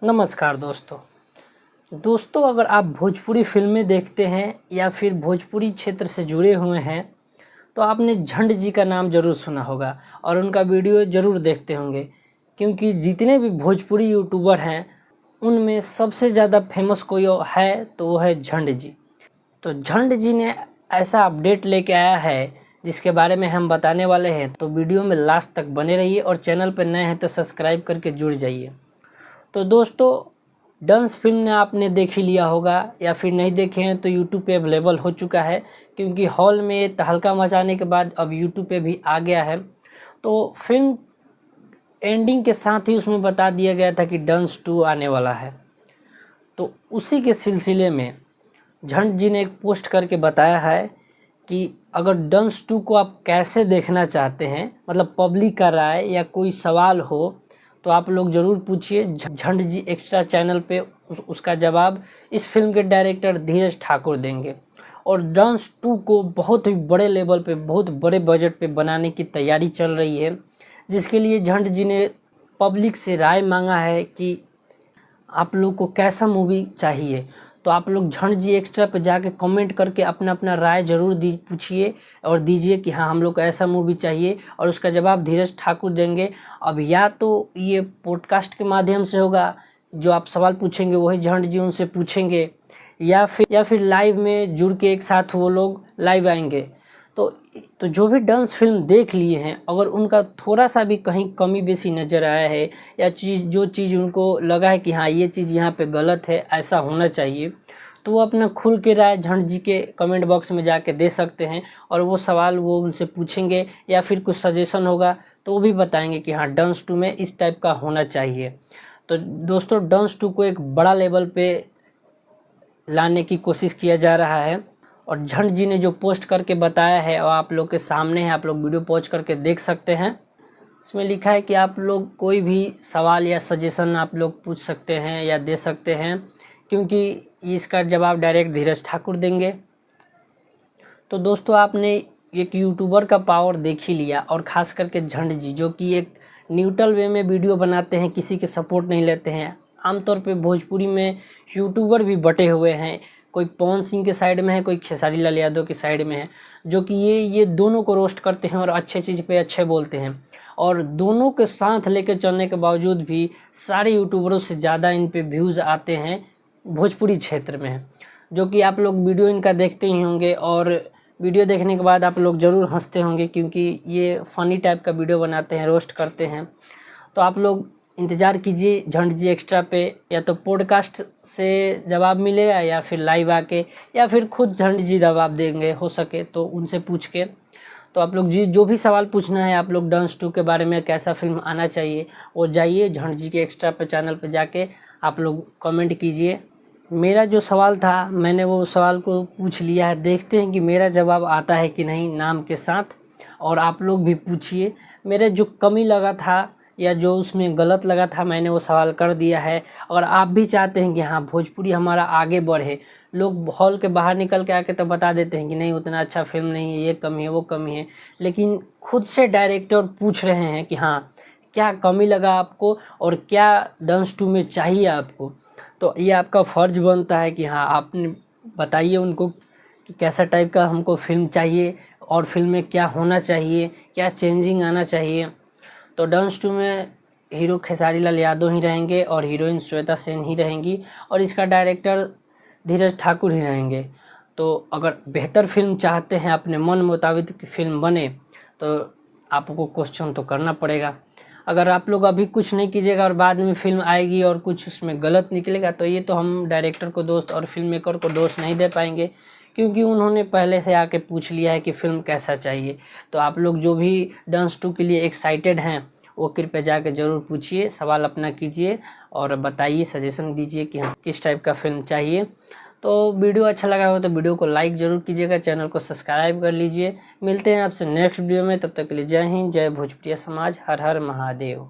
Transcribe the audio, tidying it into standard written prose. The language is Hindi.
नमस्कार दोस्तों, अगर आप भोजपुरी फ़िल्में देखते हैं या फिर भोजपुरी क्षेत्र से जुड़े हुए हैं तो आपने झंड जी का नाम ज़रूर सुना होगा और उनका वीडियो ज़रूर देखते होंगे, क्योंकि जितने भी भोजपुरी यूट्यूबर हैं उनमें सबसे ज़्यादा फेमस कोई है तो वो है झंड जी। तो झंड जी ने ऐसा अपडेट लेके आया है जिसके बारे में हम बताने वाले हैं, तो वीडियो में लास्ट तक बने रहिए और चैनल पर नए हैं तो सब्सक्राइब करके जुड़ जाइए। तो दोस्तों, डंस फिल्म ने आपने देख ही लिया होगा या फिर नहीं देखे हैं तो यूट्यूब पे अवेलेबल हो चुका है, क्योंकि हॉल में तहलका मचाने के बाद अब यूट्यूब पे भी आ गया है। तो फिल्म एंडिंग के साथ ही उसमें बता दिया गया था कि डंस 2 आने वाला है। तो उसी के सिलसिले में झंड जी ने एक पोस्ट करके बताया है कि अगर डंस 2 को आप कैसे देखना चाहते हैं, मतलब पब्लिक का राय या कोई सवाल हो तो आप लोग ज़रूर पूछिए। झंड जी एक्स्ट्रा चैनल पे उसका जवाब इस फिल्म के डायरेक्टर धीरज ठाकुर देंगे। और डंस 2 को बहुत ही बड़े लेवल पे, बहुत बड़े बजट पे बनाने की तैयारी चल रही है, जिसके लिए झंड जी ने पब्लिक से राय मांगा है कि आप लोग को कैसा मूवी चाहिए। तो आप लोग झंड जी एक्स्ट्रा पे जाके कमेंट करके अपना अपना राय ज़रूर पूछिए और दीजिए कि हाँ हम लोग को ऐसा मूवी चाहिए, और उसका जवाब धीरज ठाकुर देंगे। अब या तो ये पॉडकास्ट के माध्यम से होगा, जो आप सवाल पूछेंगे वही झंड जी उनसे पूछेंगे, या फिर लाइव में जुड़ के एक साथ वो लोग लाइव आएंगे। तो जो भी डांस फिल्म देख लिए हैं, अगर उनका थोड़ा सा भी कहीं कमी बेसी नज़र आया है या जो चीज़ उनको लगा है कि हाँ ये चीज़ यहाँ पे गलत है, ऐसा होना चाहिए, तो वो अपना खुल के राय झंड जी के कमेंट बॉक्स में जाके दे सकते हैं। और वो सवाल वो उनसे पूछेंगे या फिर कुछ सजेशन होगा तो वो भी बताएंगे कि हाँ डांस 2 में इस टाइप का होना चाहिए। तो दोस्तों, डांस 2 को एक बड़ा लेवल पे लाने की कोशिश किया जा रहा है। और झंड जी ने जो पोस्ट करके बताया है और आप लोग के सामने है, आप लोग वीडियो पॉज करके देख सकते हैं। इसमें लिखा है कि आप लोग कोई भी सवाल या सजेशन आप लोग पूछ सकते हैं या दे सकते हैं, क्योंकि इसका जवाब डायरेक्ट धीरज ठाकुर देंगे। तो दोस्तों, आपने एक यूट्यूबर का पावर देख ही लिया, और ख़ास करके झंड जी जो कि एक न्यूट्रल वे में वीडियो बनाते हैं, किसी के सपोर्ट नहीं लेते हैं। आमतौर पे भोजपुरी में यूट्यूबर भी बटे हुए हैं, कोई पवन सिंह के साइड में है, कोई खेसारी लाल यादव के साइड में है, जो कि ये दोनों को रोस्ट करते हैं और अच्छे चीज़ पे अच्छे बोलते हैं। और दोनों के साथ लेके चलने के बावजूद भी सारे यूट्यूबरों से ज़्यादा इन पे व्यूज़ आते हैं भोजपुरी क्षेत्र में, जो कि आप लोग वीडियो इनका देखते ही होंगे। और वीडियो देखने के बाद आप लोग ज़रूर हंसते होंगे, क्योंकि ये फ़नी टाइप का वीडियो बनाते हैं, रोस्ट करते हैं। तो आप लोग इंतज़ार कीजिए झंड जी एक्स्ट्रा पे, या तो पॉडकास्ट से जवाब मिलेगा या फिर लाइव आके, या फिर खुद झंड जी जवाब देंगे हो सके तो उनसे पूछ के। तो आप लोग जी जो भी सवाल पूछना है, आप लोग डांस 2 के बारे में कैसा फिल्म आना चाहिए, वो जाइए झंड जी के एक्स्ट्रा पे चैनल पे जाके आप लोग कमेंट कीजिए। मेरा जो सवाल था मैंने वो सवाल को पूछ लिया है, देखते हैं कि मेरा जवाब आता है कि नहीं नाम के साथ। और आप लोग भी पूछिए। मेरे जो कमी लगा था या जो उसमें गलत लगा था, मैंने वो सवाल कर दिया है। अगर आप भी चाहते हैं कि हाँ भोजपुरी हमारा आगे बढ़े, लोग हॉल के बाहर निकल के आके तो बता देते हैं कि नहीं उतना अच्छा फिल्म नहीं है, ये कमी है वो कमी है, लेकिन खुद से डायरेक्टर पूछ रहे हैं कि हाँ क्या कमी लगा आपको और क्या डांस 2 में चाहिए आपको। तो ये आपका फ़र्ज बनता है कि हाँ आपने बताइए उनको कि कैसा टाइप का हमको फिल्म चाहिए और फिल्म में क्या होना चाहिए, क्या चेंजिंग आना चाहिए। तो डांस 2 में हीरो खेसारी लाल यादव ही रहेंगे और हीरोइन श्वेता सेन ही रहेंगी, और इसका डायरेक्टर धीरज ठाकुर ही रहेंगे। तो अगर बेहतर फिल्म चाहते हैं, अपने मन मुताबिक की फिल्म बने, तो आपको क्वेश्चन तो करना पड़ेगा। अगर आप लोग अभी कुछ नहीं कीजिएगा और बाद में फिल्म आएगी और कुछ उसमें गलत निकलेगा, तो ये तो हम डायरेक्टर को दोस्त और फिल्म मेकर को दोस्त नहीं दे पाएंगे, क्योंकि उन्होंने पहले से आके पूछ लिया है कि फ़िल्म कैसा चाहिए। तो आप लोग जो भी डांस 2 के लिए एक्साइटेड हैं, वो कृपया जाके ज़रूर पूछिए, सवाल अपना कीजिए और बताइए, सजेशन दीजिए कि हाँ किस टाइप का फिल्म चाहिए। तो वीडियो अच्छा लगा हो तो वीडियो को लाइक ज़रूर कीजिएगा, चैनल को सब्सक्राइब कर लीजिए। मिलते हैं आपसे नेक्स्ट वीडियो में, तब तक के लिए जय हिंद, जय भोजपुरिया समाज, हर हर महादेव।